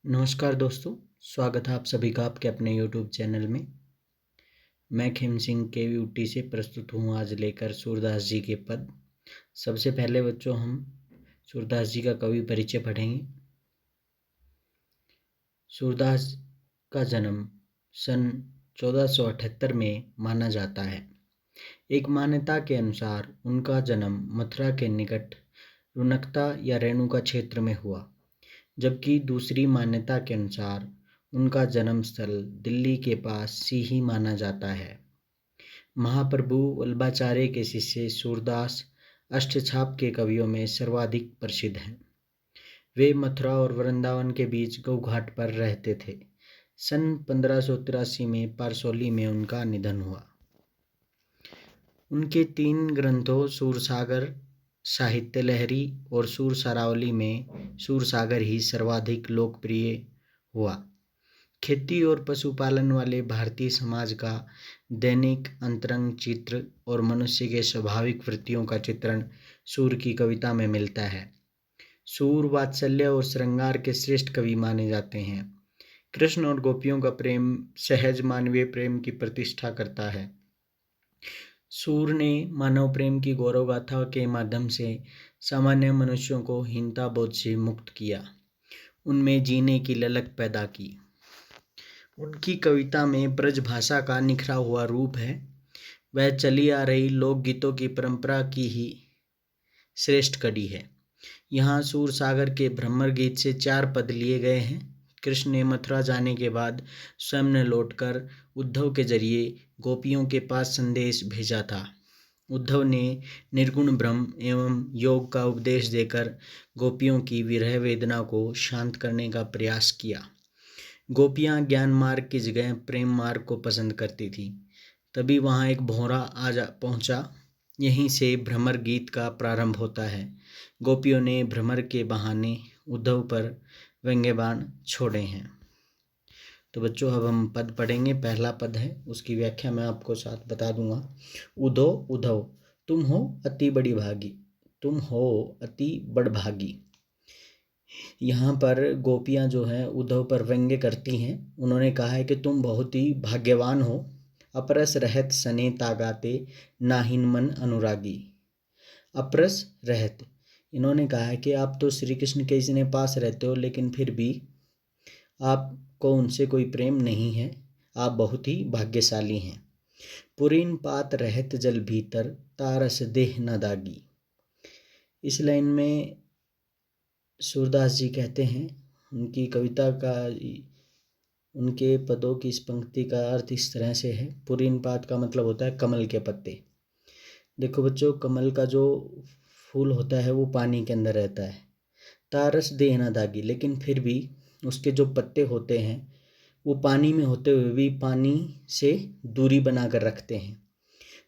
नमस्कार दोस्तों, स्वागत है आप सभी का आपके अपने YouTube चैनल में। मैं खेम सिंह KVUT से प्रस्तुत हूँ आज लेकर सूरदास जी के पद। सबसे पहले बच्चों हम सूरदास जी का कवि परिचय पढ़ेंगे। सूरदास का जन्म सन 1478 में माना जाता है। एक मान्यता के अनुसार उनका जन्म मथुरा के निकट रुनकता या रेणुका क्षेत्र में हुआ, जबकि दूसरी मान्यता के अनुसार उनका जन्म स्थल दिल्ली के पास सीही माना जाता है। महाप्रभु वल्लभाचार्य के शिष्य सूरदास अष्टछाप के कवियों में सर्वाधिक प्रसिद्ध हैं। वे मथुरा और वृंदावन के बीच गौघाट पर रहते थे। सन 1583 में पारसौली में उनका निधन हुआ। उनके 3 ग्रंथों सूरसागर, साहित्य लहरी और सूर सारावली में सूरसागर ही सर्वाधिक लोकप्रिय हुआ। खेती और पशुपालन वाले भारतीय समाज का दैनिक अंतरंग चित्र और मनुष्य के स्वाभाविक वृत्तियों का चित्रण सूर की कविता में मिलता है। सूर वात्सल्य और श्रृंगार के श्रेष्ठ कवि माने जाते हैं। कृष्ण और गोपियों का प्रेम सहज मानवीय प्रेम की प्रतिष्ठा करता है। सूर ने मानव प्रेम की गौरव गाथा के माध्यम से सामान्य मनुष्यों को हीनता बोध से मुक्त किया, उनमें जीने की ललक पैदा की। उनकी कविता में ब्रज भाषा का निखरा हुआ रूप है। वह चली आ रही लोकगीतों की परंपरा की ही श्रेष्ठ कड़ी है। यहाँ सूरसागर के भ्रमर गीत से 4 पद लिए गए हैं। कृष्ण ने मथुरा जाने के बाद स्वयं ने लौटकर उद्धव के जरिए गोपियों के पास संदेश भेजा था। उद्धव ने निर्गुण ब्रह्म एवं योग का उपदेश देकर गोपियों की विरह वेदना को शांत करने का प्रयास किया। गोपियां ज्ञान मार्ग की जगह प्रेम मार्ग को पसंद करती थी। तभी वहां एक भौरा पहुंचा। यहीं से भ्रमर गीत का प्रारंभ होता है। गोपियों ने भ्रमर के बहाने उद्धव पर व्यंग्यबाण छोड़े हैं। तो बच्चों अब हम पद पढ़ेंगे। पहला पद है, उसकी व्याख्या मैं आपको साथ बता दूंगा। उधो उद्धव तुम हो अति बड़ी भागी, तुम हो अति बड़भागी। यहाँ पर गोपियाँ जो हैं उद्धव पर व्यंग्य करती हैं। उन्होंने कहा है कि तुम बहुत ही भाग्यवान हो, अपरस रहत सने तागाते नाहिन मन अनुरागी। अपरस रहत, इन्होंने कहा है कि आप तो श्री कृष्ण के इतने पास रहते हो, लेकिन फिर भी आपको उनसे कोई प्रेम नहीं है। आप बहुत ही भाग्यशाली हैं। पुरीन पात रहत जल भीतर तारस देह न दागी। इस लाइन में सूरदास जी कहते हैं, उनकी कविता का उनके पदों की इस पंक्ति का अर्थ इस तरह से है। पुरीन पात का मतलब होता है कमल के पत्ते। देखो बच्चों, कमल का जो फूल होता है वो पानी के अंदर रहता है। तारस देह न दागी, लेकिन फिर भी उसके जो पत्ते होते हैं वो पानी में होते हुए भी पानी से दूरी बनाकर रखते हैं।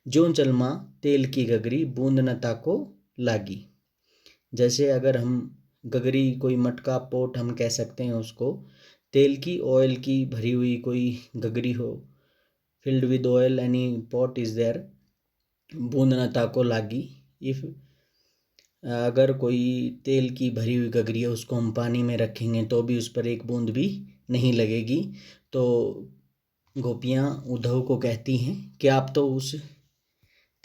जो चलमा तेल की गगरी बूंद न ताको लागी। जैसे अगर हम गगरी, कोई मटका पोट हम कह सकते हैं उसको, तेल की ऑयल की भरी हुई कोई गगरी हो, filled with oil any pot is there, बूंद न ताको लागी। इफ अगर कोई तेल की भरी हुई गगरी है, उसको हम पानी में रखेंगे तो भी उस पर एक बूंद भी नहीं लगेगी। तो गोपियाँ उद्धव को कहती हैं कि आप तो उस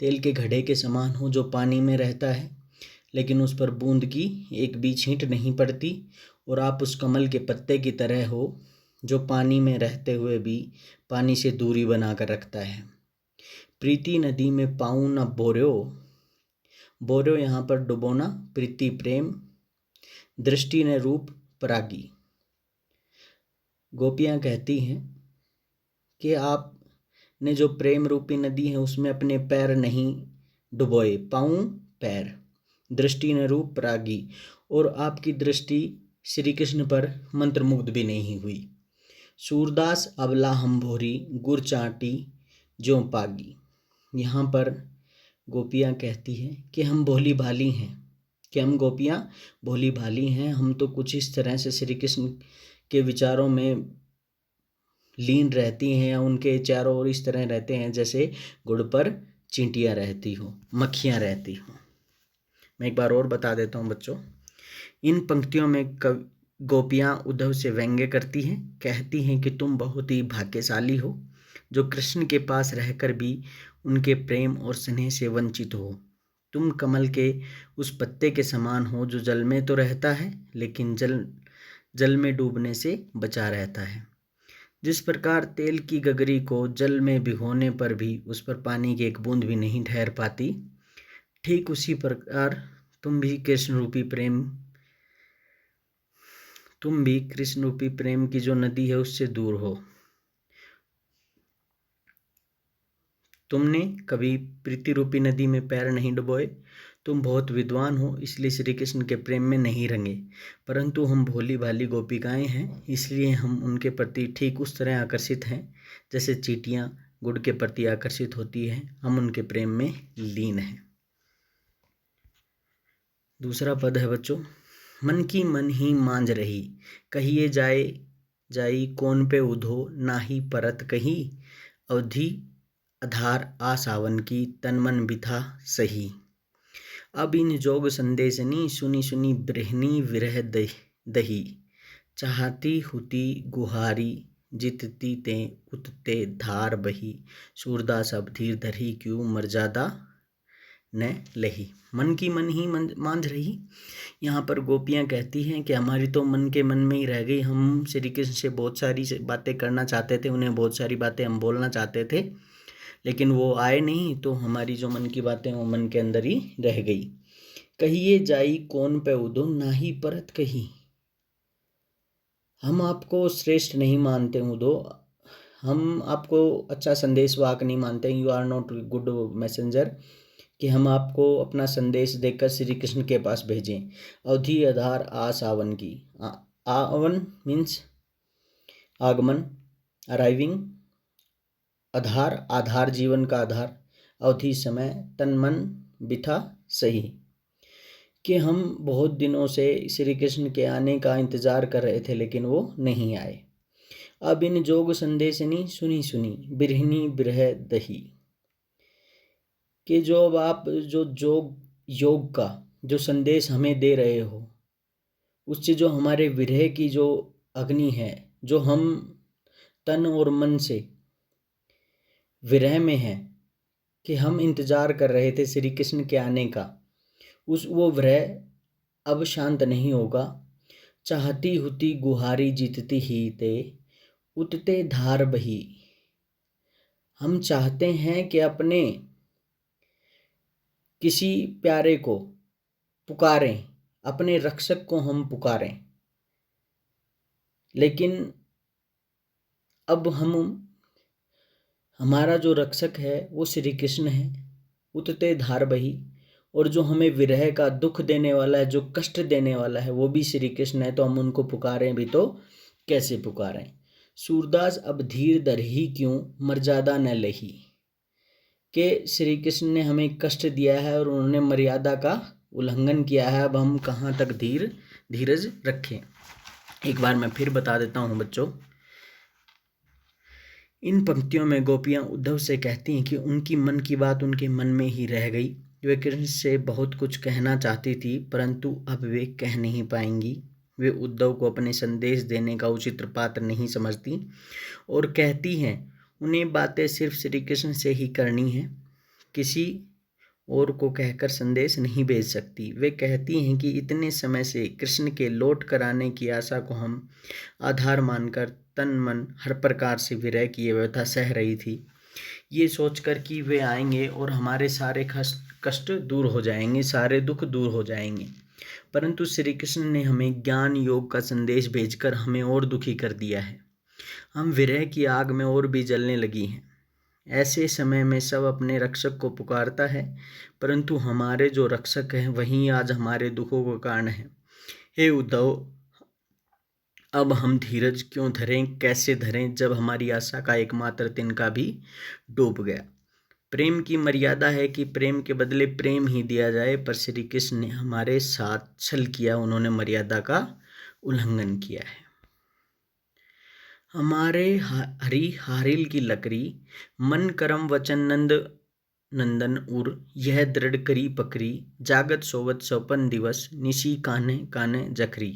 तेल के घड़े के समान हो जो पानी में रहता है, लेकिन उस पर बूंद की एक भी छींट नहीं पड़ती, और आप उस कमल के पत्ते की तरह हो जो पानी में रहते हुए भी पानी से दूरी बनाकर रखता है। प्रीति नदी में पाऊँ न बोर्यो, बोर्यो यहाँ पर डुबोना, प्रीति प्रेम, दृष्टि ने रूप परागी। गोपियाँ कहती हैं कि आपने जो प्रेम रूपी नदी है उसमें अपने पैर नहीं डुबोए, पाऊँ पैर, दृष्टि ने रूप परागी, और आपकी दृष्टि श्री कृष्ण पर मंत्रमुग्ध भी नहीं हुई। सूरदास अबला हम भोरी गुर चाटी ज्यों पागी। यहाँ पर गोपियाँ कहती हैं कि हम भोली भाली हैं, कि हम गोपियाँ भोली भाली हैं। हम तो कुछ इस तरह से श्री कृष्ण के विचारों में लीन रहती हैं, या उनके चारों ओर इस तरह रहते हैं जैसे गुड़ पर चींटियाँ रहती हो, मक्खियाँ रहती हो। मैं एक बार और बता देता हूँ बच्चों। इन पंक्तियों में गोपियाँ उद्धव से व्यंग्य करती हैं, कहती हैं कि तुम बहुत ही भाग्यशाली हो जो कृष्ण के पास रहकर भी उनके प्रेम और स्नेह से वंचित हो। तुम कमल के उस पत्ते के समान हो जो जल में तो रहता है लेकिन जल में डूबने से बचा रहता है। जिस प्रकार तेल की गगरी को जल में भिगोने पर भी उस पर पानी की एक बूंद भी नहीं ठहर पाती, ठीक उसी प्रकार तुम भी कृष्ण रूपी प्रेम की जो नदी है उससे दूर हो। तुमने कभी प्रीति रूपी नदी में पैर नहीं डुबोए। तुम बहुत विद्वान हो इसलिए श्री कृष्ण के प्रेम में नहीं रंगे, परंतु हम भोली भाली गोपिकाएं हैं इसलिए हम उनके प्रति ठीक उस तरह आकर्षित हैं जैसे चींटियां गुड़ के प्रति आकर्षित होती हैं। हम उनके प्रेम में लीन हैं। दूसरा पद है बच्चों, मन की मन ही मांझ रही, कहिए जाई कौन पे उधो, नाही परत कही, अवधि आधार आ सावन की, तन मन बिथा सही। अब इन जोग संदेशनी, सुनी सुनी ब्रहनी विरह दही, चाहती हुती गुहारी, जितती ते उतते धार बही, सूरदास अब धीर धरी, क्यों मर्यादा न लही। मन की मन ही मांझ रही। यहाँ पर गोपियाँ कहती हैं कि हमारी तो मन के मन में ही रह गई। हम श्री कृष्ण से बहुत सारी बातें करना चाहते थे, उन्हें बहुत सारी बातें हम बोलना चाहते थे, लेकिन वो आए नहीं, तो हमारी जो मन की बातें वो मन के अंदर ही रह गई। कहिए जाई कौन पे उदो, नाही परत कही। हम आपको श्रेष्ठ नहीं मानते उदो, हम आपको अच्छा संदेशवाहक नहीं मानते, you are not good messenger, कि हम आपको अपना संदेश देकर श्री कृष्ण के पास भेजें। अवधि आधार आ सावन की, आवन मीन्स आगमन, अराइविंग, आधार जीवन का आधार, अवधि समय, तन मन बिथा सही, कि हम बहुत दिनों से श्री कृष्ण के आने का इंतजार कर रहे थे लेकिन वो नहीं आए। अब इन जोग संदेशनी, सुनी सुनी बिरहनी बिरह दही, कि जो अब आप जो योग का जो संदेश हमें दे रहे हो, उससे जो हमारे विरह की जो अग्नि है, जो हम तन और मन से विरह में हैं, कि हम इंतजार कर रहे थे श्री कृष्ण के आने का, वो विरह अब शांत नहीं होगा। चाहती हुती गुहारी, जीतती ही ते उतते धार बही। हम चाहते हैं कि अपने किसी प्यारे को पुकारें, अपने रक्षक को हम पुकारें, लेकिन अब हमारा जो रक्षक है वो श्री कृष्ण है। उतते धार बही, और जो हमें विरह का दुख देने वाला है, जो कष्ट देने वाला है, वो भी श्री कृष्ण है, तो हम उनको पुकारें भी तो कैसे पुकारें। सूरदास अब धीर धरही, क्यों मर्यादा न लही, कि श्री कृष्ण ने हमें कष्ट दिया है और उन्होंने मर्यादा का उल्लंघन किया है, अब हम कहाँ तक धीरज रखें। एक बार मैं फिर बता देता हूँ बच्चों, इन पंक्तियों में गोपियाँ उद्धव से कहती हैं कि उनकी मन की बात उनके मन में ही रह गई। वे कृष्ण से बहुत कुछ कहना चाहती थी, परंतु अब वे कह नहीं पाएंगी। वे उद्धव को अपने संदेश देने का उचित पात्र नहीं समझती और कहती हैं उन्हें बातें सिर्फ श्री कृष्ण से ही करनी है, किसी और को कहकर संदेश नहीं भेज सकती। वे कहती हैं कि इतने समय से कृष्ण के लौट कर आने की आशा को हम आधार मानकर तन मन हर प्रकार से विरह की व्यवस्था सह रही थी, ये सोचकर कि वे आएंगे और हमारे सारे कष्ट दूर हो जाएंगे, सारे दुख दूर हो जाएंगे, परंतु श्री कृष्ण ने हमें ज्ञान योग का संदेश भेजकर हमें और दुखी कर दिया है। हम विरह की आग में और भी जलने लगी हैं। ऐसे समय में सब अपने रक्षक को पुकारता है, परंतु हमारे जो रक्षक हैं वही आज हमारे दुखों का कारण है। हे उद्धव, अब हम धीरज क्यों धरें, कैसे धरें, जब हमारी आशा का एकमात्र तिनका भी डूब गया। प्रेम की मर्यादा है कि प्रेम के बदले प्रेम ही दिया जाए, पर श्री कृष्ण ने हमारे साथ छल किया, उन्होंने मर्यादा का उल्लंघन किया है। हमारे हरी हारिल की लकड़ी, मन करम वचन नंदन उर, यह दृढ़ करी पकड़ी, जागत सोवत सौपन दिवस, निशी कान्हे कान्हे जखरी।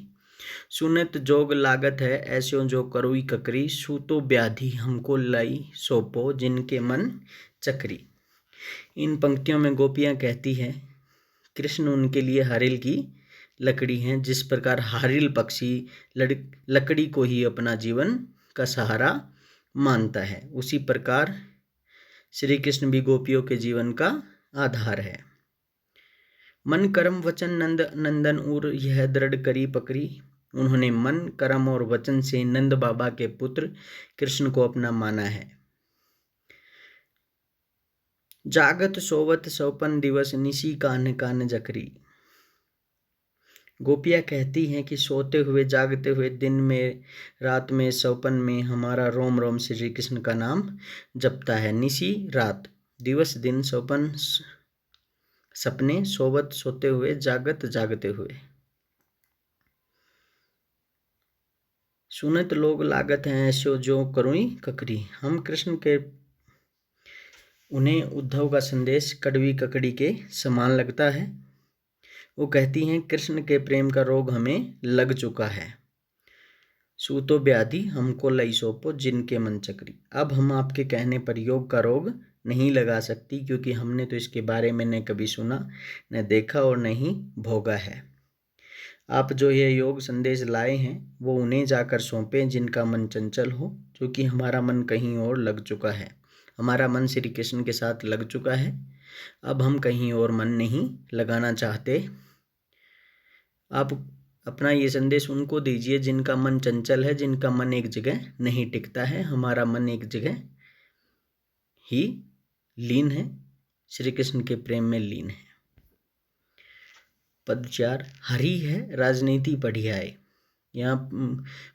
सुनत जोग लागत है ऐस्यो जो करुई ककरी, सूतो व्याधि हमको लाई सौंपो जिनके मन चक्री। इन पंक्तियों में गोपियाँ कहती हैं कृष्ण उनके लिए हारिल की लकड़ी हैं। जिस प्रकार हारिल पक्षी लकड़ी को ही अपना जीवन का सहारा मानता है, उसी प्रकार श्री कृष्ण भी गोपियों के जीवन का आधार है। मन कर्म वचन नंदन उर यह दृढ़ करी पकड़ी। उन्होंने मन कर्म और वचन से नंद बाबा के पुत्र कृष्ण को अपना माना है। जागत सोवत सौपन दिवस निशी कान कान जकरी। गोपियाँ कहती हैं कि सोते हुए जागते हुए, दिन में रात में, सौपन में हमारा रोम रोम श्री कृष्ण का नाम जपता है। निशी रात, दिवस दिन, सौपन सपने, सोवत सोते हुए, जागत जागते हुए। सुनत लोग लागत हैं ऐसो जो करुई ककरी। हम कृष्ण के उन्हें उद्धव का संदेश कड़वी ककड़ी के समान लगता है। वो कहती हैं कृष्ण के प्रेम का रोग हमें लग चुका है। सूतो व्याधि हमको लई सौंपो जिनके मन चक्री। अब हम आपके कहने पर योग का रोग नहीं लगा सकती, क्योंकि हमने तो इसके बारे में न कभी सुना, न देखा और न ही भोगा है। आप जो ये योग संदेश लाए हैं वो उन्हें जाकर सौंपें जिनका मन चंचल हो, क्योंकि हमारा मन कहीं और लग चुका है। हमारा मन श्री कृष्ण के साथ लग चुका है, अब हम कहीं और मन नहीं लगाना चाहते। आप अपना ये संदेश उनको दीजिए जिनका मन चंचल है, जिनका मन एक जगह नहीं टिकता है। हमारा मन एक जगह ही लीन है, श्री कृष्ण के प्रेम में लीन है। पद 4, हरि है राजनीति पढ़ियाए। यहाँ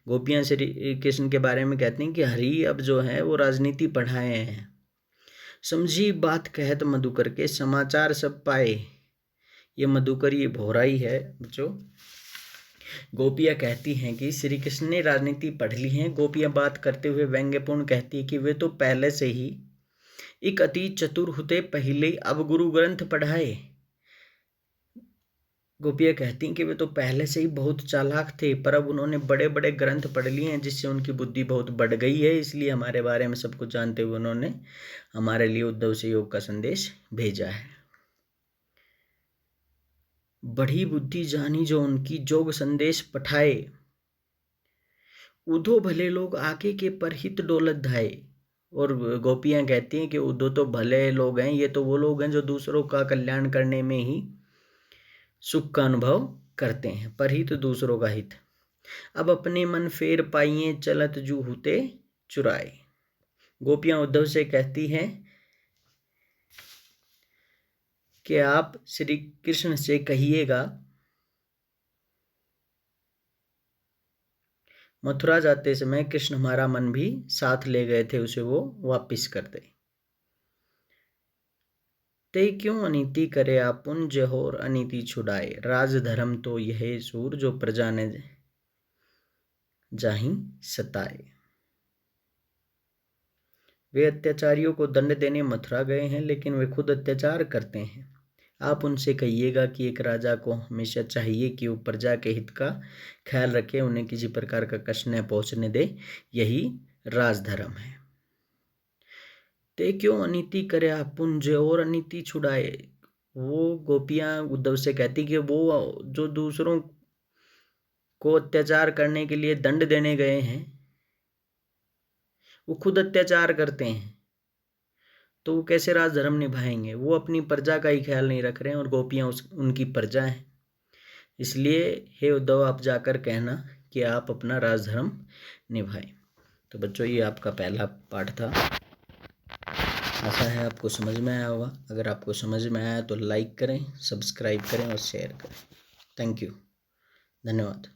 गोपियाँ श्री कृष्ण के बारे में कहते हैं कि हरि अब जो है वो राजनीति पढ़ाए हैं। समझी बात कहत मधुकर के, समाचार सब पाए। ये मधुकर ये भोराई है जो गोपियाँ कहती हैं कि श्री कृष्ण ने राजनीति पढ़ ली है। गोपियाँ बात करते हुए व्यंग्यपूर्ण कहती है कि वे तो पहले से ही एक अति चतुर होते, पहले अब गुरु ग्रंथ पढ़ाए। गोपियाँ कहती हैं कि वे तो पहले से ही बहुत चालाक थे, पर अब उन्होंने बड़े बड़े ग्रंथ पढ़ लिए हैं जिससे उनकी बुद्धि बहुत बढ़ गई है। इसलिए हमारे बारे में सब कुछ जानते हुए उन्होंने हमारे लिए उद्धव से योग का संदेश भेजा है। बड़ी बुद्धि जानी जो उनकी, जोग संदेश पठाए। उद्धव भले लोग आके के परहित डोलत धाए। और गोपियाँ कहती हैं कि उद्धव तो भले लोग हैं, ये तो वो लोग हैं जो दूसरों का कल्याण करने में ही सुख का अनुभव करते हैं, परहित दूसरों का हित। अब अपने मन फेर पाइए चलत जू हुते चुराए। गोपियाँ उद्धव से कहती हैं कि आप श्री कृष्ण से कहिएगा मथुरा जाते समय कृष्ण हमारा मन भी साथ ले गए थे, उसे वो वापिस कर दे। ते क्यों अनीति करे आपुन जहोर अनीति छुड़ाए। राज धर्म तो यह सूर जो प्रजा ने जाहि सताए। वे अत्याचारियों को दंड देने मथुरा गए हैं, लेकिन वे खुद अत्याचार करते हैं। आप उनसे कहिएगा कि एक राजा को हमेशा चाहिए कि वो प्रजा के हित का ख्याल रखे, उन्हें किसी प्रकार का कष्ट न पहुंचने दे। यही राजधर्म है। ते क्यों अनीति करे आपुन और अनीति छुड़ाए। वो गोपियाँ उद्धव से कहती कि वो जो दूसरों को अत्याचार करने के लिए दंड देने गए हैं, वो खुद अत्याचार करते हैं, तो वो कैसे राजधर्म निभाएंगे। वो अपनी प्रजा का ही ख्याल नहीं रख रहे हैं और गोपियाँ उनकी प्रजा हैं। इसलिए हे उद्धव, आप जाकर कहना कि आप अपना राजधर्म निभाएं। तो बच्चों, ये आपका पहला पाठ था। आशा है आपको समझ में आया होगा। अगर आपको समझ में आया तो लाइक करें, सब्सक्राइब करें और शेयर करें। थैंक यू, धन्यवाद।